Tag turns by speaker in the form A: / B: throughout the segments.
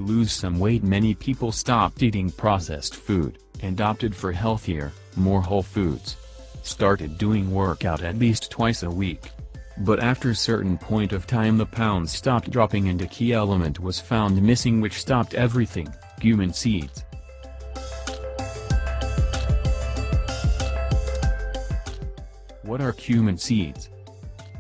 A: lose some weight, many people stopped eating processed food, and opted for healthier, more whole foods. Started doing workout at least twice a week. But after a certain point of time the pounds stopped dropping and a key element was found missing which stopped everything: cumin seeds. What are cumin seeds?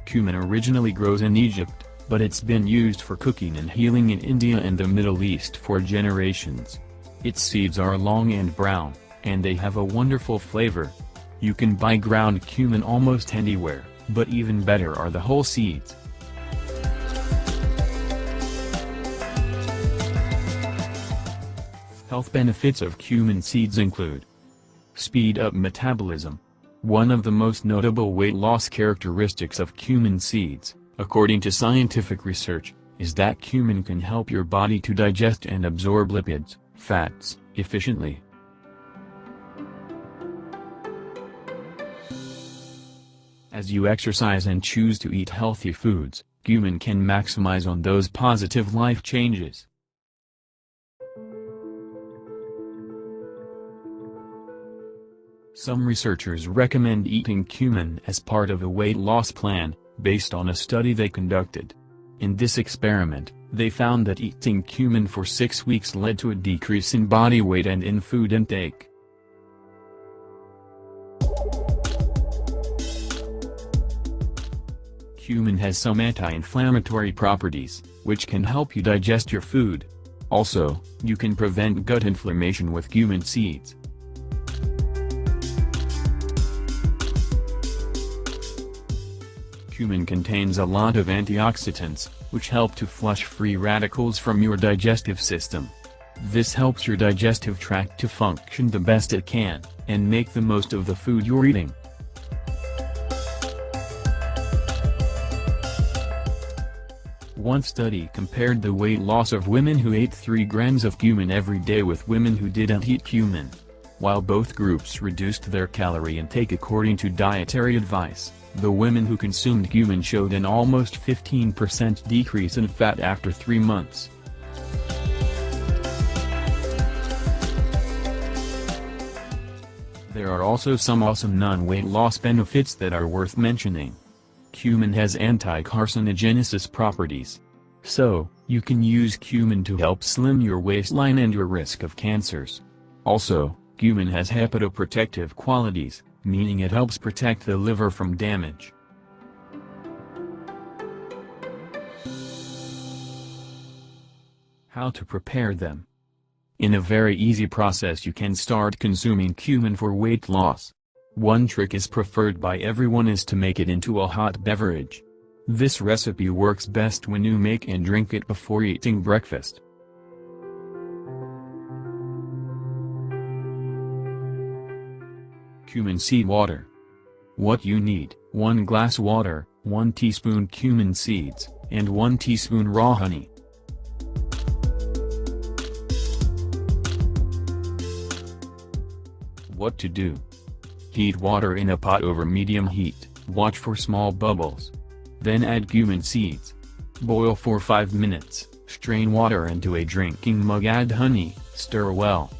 A: Cumin originally grows in Egypt, but it's been used for cooking and healing in India and the Middle East for generations. Its seeds are long and brown, and they have a wonderful flavor. You can buy ground cumin almost anywhere, but even better are the whole seeds. Health benefits of cumin seeds include: speed up metabolism. One of the most notable weight loss characteristics of cumin seeds, according to scientific research, is that cumin can help your body to digest and absorb lipids, fats, efficiently. As you exercise and choose to eat healthy foods, cumin can maximize on those positive life changes. Some researchers recommend eating cumin as part of a weight loss plan, based on a study they conducted. In this experiment, they found that eating cumin for 6 weeks led to a decrease in body weight and in food intake. Cumin has some anti-inflammatory properties, which can help you digest your food. Also, you can prevent gut inflammation with cumin seeds. Cumin contains a lot of antioxidants, which help to flush free radicals from your digestive system. This helps your digestive tract to function the best it can, and make the most of the food you're eating. One study compared the weight loss of women who ate 3 grams of cumin every day with women who didn't eat cumin. While both groups reduced their calorie intake according to dietary advice, the women who consumed cumin showed an almost 15% decrease in fat after 3 months. There are also some awesome non-weight loss benefits that are worth mentioning. Cumin has anti-carcinogenesis properties. So, you can use cumin to help slim your waistline and your risk of cancers. Also, cumin has hepatoprotective qualities, meaning it helps protect the liver from damage. How to prepare them? In a very easy process you can start consuming cumin for weight loss. One trick is preferred by everyone is to make it into a hot beverage. This recipe works best when you make and drink it before eating breakfast. Cumin seed water. What you need: 1 glass water, 1 teaspoon cumin seeds, and 1 teaspoon raw honey. What to do? Heat water in a pot over medium heat, watch for small bubbles. Then add cumin seeds. Boil for 5 minutes, strain water into a drinking mug, add honey, stir well.